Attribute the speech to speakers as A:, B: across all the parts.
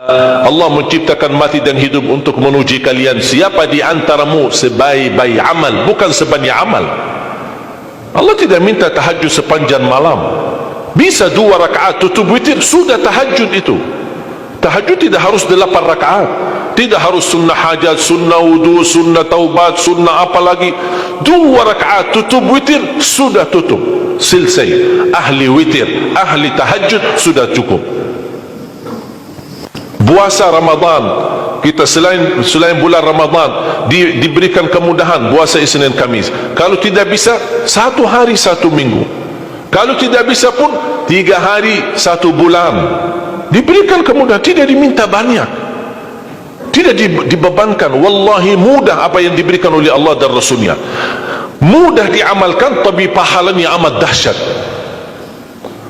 A: Allah menciptakan mati dan hidup untuk menguji kalian. Siapa di antaramu sebaik-baik amal, bukan sebanyak amal. Allah tidak minta tahajud sepanjang malam. Bisa 2 rakaat tutup witir, sudah tahajud itu. Tahajud tidak harus 8 rakaat, tidak harus sunnah hajat, sunnah wudu, sunnah taubat, sunnah apa lagi. 2 rakaat tutup witir, sudah tutup, selesai. Ahli witir, ahli tahajud, sudah cukup. Puasa Ramadan, kita selain bulan Ramadan diberikan kemudahan puasa Isnin Kamis. Kalau tidak bisa 1 hari 1 minggu, kalau tidak bisa pun 3 hari 1 bulan. Diberikan kemudahan, tidak diminta banyak, tidak dibebankan. Wallahi mudah apa yang diberikan oleh Allah dan Rasulnya, mudah diamalkan, tapi pahalanya amat dahsyat.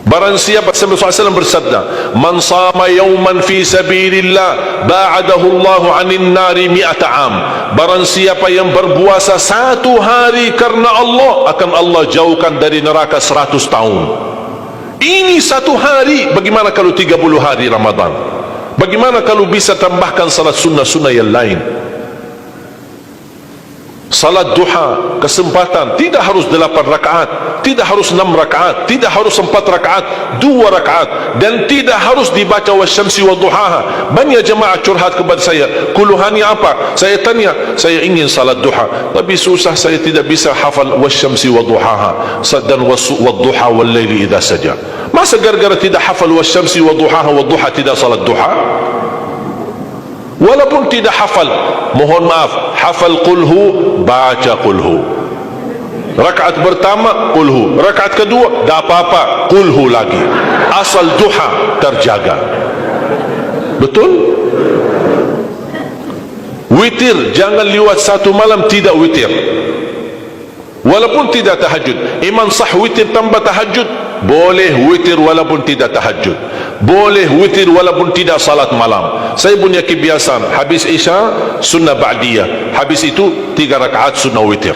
A: Barang siapa, Sallallahu Alaihi Wasallam bersabda, man sama yawman fi sabilillah ba'adahu Allahu 'anil nari 100 am. Barang siapa yang berpuasa 1 hari karena Allah, akan Allah jauhkan dari neraka 100 tahun. Ini 1 hari. Bagaimana kalau 30 hari Ramadan? Bagaimana kalau bisa tambahkan salat sunnah-sunnah yang lain? Salat duha, kesempatan, tidak harus 8 rakaat, tidak harus 6 rakaat, tidak harus 4 rakaat, 2 rakaat, dan tidak harus dibaca wasyamsi wa duhaha. Banyak jemaah curhat kepada saya, keluhannya apa? Saya tanya, saya ingin salat duha, tapi susah, saya tidak bisa hafal wasyamsi wa duhaha dan wadduha wal laili idza saja. Masa gara-gara tidak hafal wasyamsi wa duhaha wa duha tidak salat duha? Walaupun tidak hafal, mohon maaf, hafal qulhu, baca qulhu. Rakaat pertama qulhu, rakaat kedua tak apa-apa, qulhu lagi. Asal duha terjaga. Betul? Witir, jangan lewat 1 malam tidak witir. Walaupun tidak tahajud. Iman sah witir tambah tahajud, boleh witir walaupun tidak tahajud, boleh witir walaupun tidak salat malam. Saya punya kebiasaan, habis isya sunnah ba'diyah, habis itu 3 rakaat sunnah witir,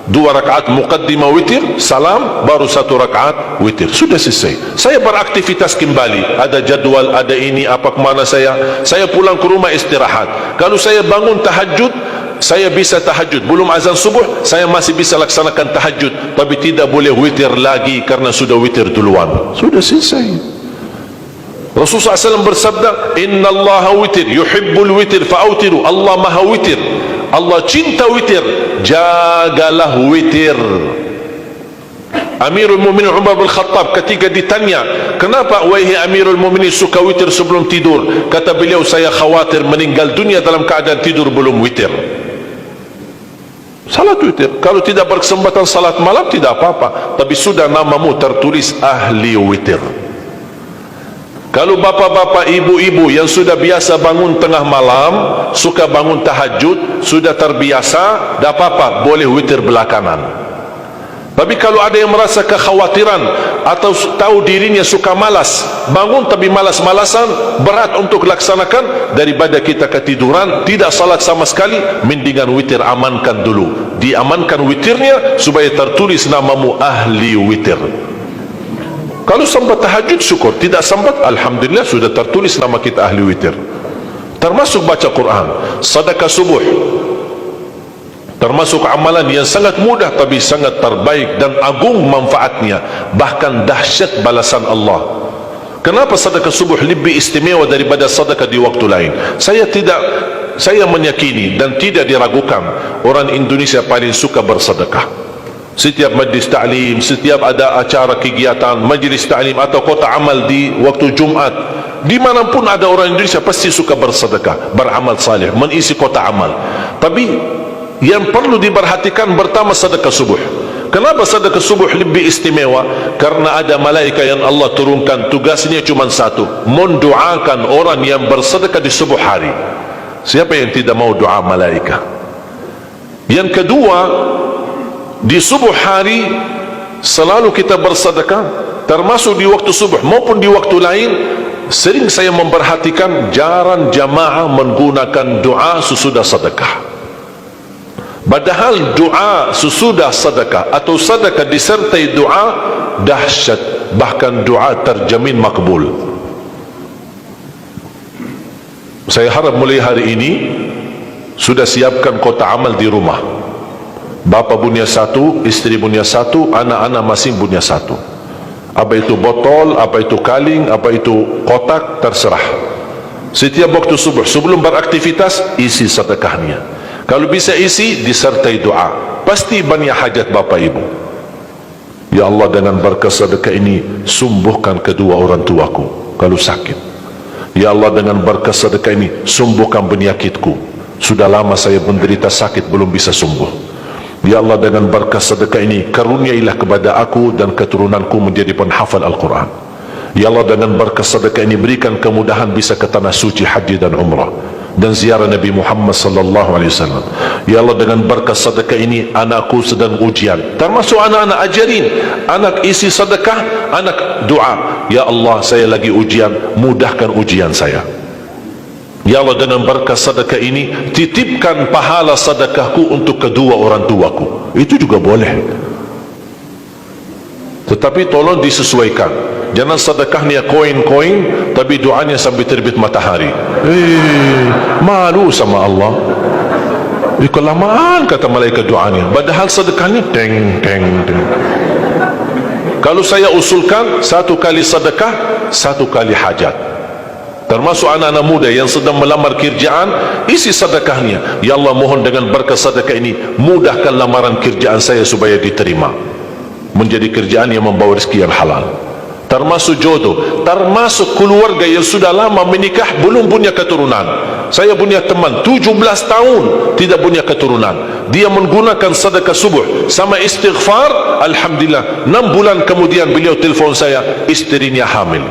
A: 2 rakaat muqaddimah witir, salam, baru 1 rakaat witir, sudah selesai. Saya beraktivitas kembali, ada jadwal, ada ini, apa kemana saya pulang ke rumah istirahat. Kalau saya bangun tahajud, saya bisa tahajud, belum azan subuh saya masih bisa laksanakan tahajud, tapi tidak boleh witir lagi karena sudah witir duluan, sudah selesai. Rasulullah SAW bersabda, inna allaha witir yuhibbul witir fa'autiru. Allah maha witir, Allah cinta witir, jagalah witir. Amirul Mu'minin Umar bin Khattab ketika ditanya, kenapa wahai Amirul Mu'minin suka witir sebelum tidur? Kata beliau, saya khawatir meninggal dunia dalam keadaan tidur belum witir. Salat witir, kalau tidak berkesempatan salat malam tidak apa-apa, tapi sudah namamu tertulis ahli witir. Kalau bapak-bapak, ibu-ibu yang sudah biasa bangun tengah malam, suka bangun tahajud, sudah terbiasa, tak apa-apa, boleh witir belakangan. Tapi kalau ada yang merasa kekhawatiran atau tahu dirinya suka malas, bangun tapi malas-malasan, berat untuk laksanakan, daripada kita ketiduran tidak salat sama sekali, mendingan witir amankan dulu, diamankan witirnya supaya tertulis namamu ahli witir. Kalau sempat tahajud syukur, tidak sempat alhamdulillah sudah tertulis nama kita ahli witir. Termasuk baca Quran, sedekah subuh, termasuk amalan yang sangat mudah tapi sangat terbaik dan agung manfaatnya, bahkan dahsyat balasan Allah. Kenapa sedekah subuh lebih istimewa daripada sedekah di waktu lain? Saya meyakini dan tidak diragukan, orang Indonesia paling suka bersedekah. Setiap majlis ta'lim, setiap ada acara kegiatan majlis ta'lim atau kota amal di waktu Jumat, dimanapun ada orang Indonesia pasti suka bersedekah, beramal saleh, mengisi kota amal. Tapi yang perlu diperhatikan pertama sedekah subuh. Kenapa sedekah subuh lebih istimewa? Karena ada malaikat yang Allah turunkan, tugasnya cuma satu, mendoakan orang yang bersedekah di subuh hari. Siapa yang tidak mau doa malaikat? Yang kedua, di subuh hari selalu kita bersedekah, termasuk di waktu subuh maupun di waktu lain. Sering saya memperhatikan jarang jamaah menggunakan doa sesudah sedekah. Padahal doa sesudah sedekah atau sedekah disertai doa dahsyat, bahkan doa terjamin makbul. Saya harap mulai hari ini sudah siapkan kotak amal di rumah. Bapa punya satu, istri punya satu, anak-anak masing punya satu. Apa itu botol, apa itu kaling, apa itu kotak, terserah. Setiap waktu subuh sebelum beraktivitas, isi sedekahnya. Kalau bisa isi disertai doa, pasti banyak hajat bapa ibu. Ya Allah, dengan berkah sedekah ini sembuhkan kedua orang tuaku kalau sakit. Ya Allah, dengan berkah sedekah ini sembuhkan penyakitku, sudah lama saya menderita sakit belum bisa sembuh. Ya Allah, dengan berkah sedekah ini karuniailah kepada aku dan keturunanku menjadi penghafal Al-Quran. Ya Allah, dengan berkah sedekah ini berikan kemudahan bisa ke tanah suci haji dan umrah dan ziarah Nabi Muhammad sallallahu alaihi wasallam. Ya Allah, dengan berkah sedekah ini anakku sedang ujian, termasuk anak-anak ajarin, anak isi sedekah, anak doa. Ya Allah, saya lagi ujian, mudahkan ujian saya. Ya Allah, dengan berkah sedekah ini titipkan pahala sedekahku untuk kedua orang tuaku. Itu juga boleh, tetapi tolong disesuaikan. Jangan sedekahnya koin-koin tapi doanya sampai terbit matahari. Malu sama Allah. Kelamaan kata malaikat doanya, padahal sedekahnya teng teng teng. Kalau saya usulkan, satu kali sedekah, satu kali hajat. Termasuk anak-anak muda yang sedang melamar kerjaan, isi sedekahnya. Ya Allah, mohon dengan berkah sedekah ini mudahkan lamaran kerjaan saya supaya diterima, menjadi kerjaan yang membawa rezeki yang halal. Termasuk jodoh, termasuk keluarga yang sudah lama menikah belum punya keturunan. Saya punya teman 17 tahun tidak punya keturunan, dia menggunakan sedekah subuh sama istighfar. Alhamdulillah, 6 bulan kemudian beliau telefon saya, istrinya hamil.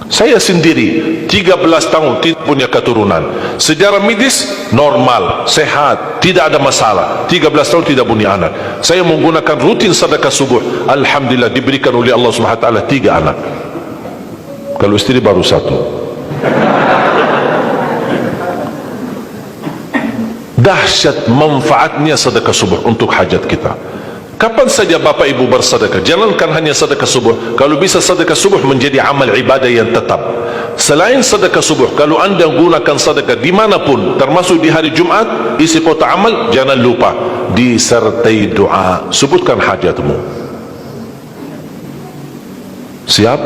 A: Saya sendiri 13 tahun tidak punya keturunan, secara medis normal, sehat, tidak ada masalah, 13 tahun tidak punya anak. Saya menggunakan rutin sedekah subuh, alhamdulillah diberikan oleh Allah SWT 3 anak. Kalau istri baru 1. Dahsyat manfaatnya sedekah subuh untuk hajat kita. Kapan saja Bapak Ibu bersedekah, jangankan hanya sedekah subuh, kalau bisa sedekah subuh menjadi amal ibadah yang tetap. Selain sedekah subuh, kalau anda gunakan sedekah dimanapun, termasuk di hari Jumat, isi kotak amal, jangan lupa disertai doa. Sebutkan hajatmu. Siap?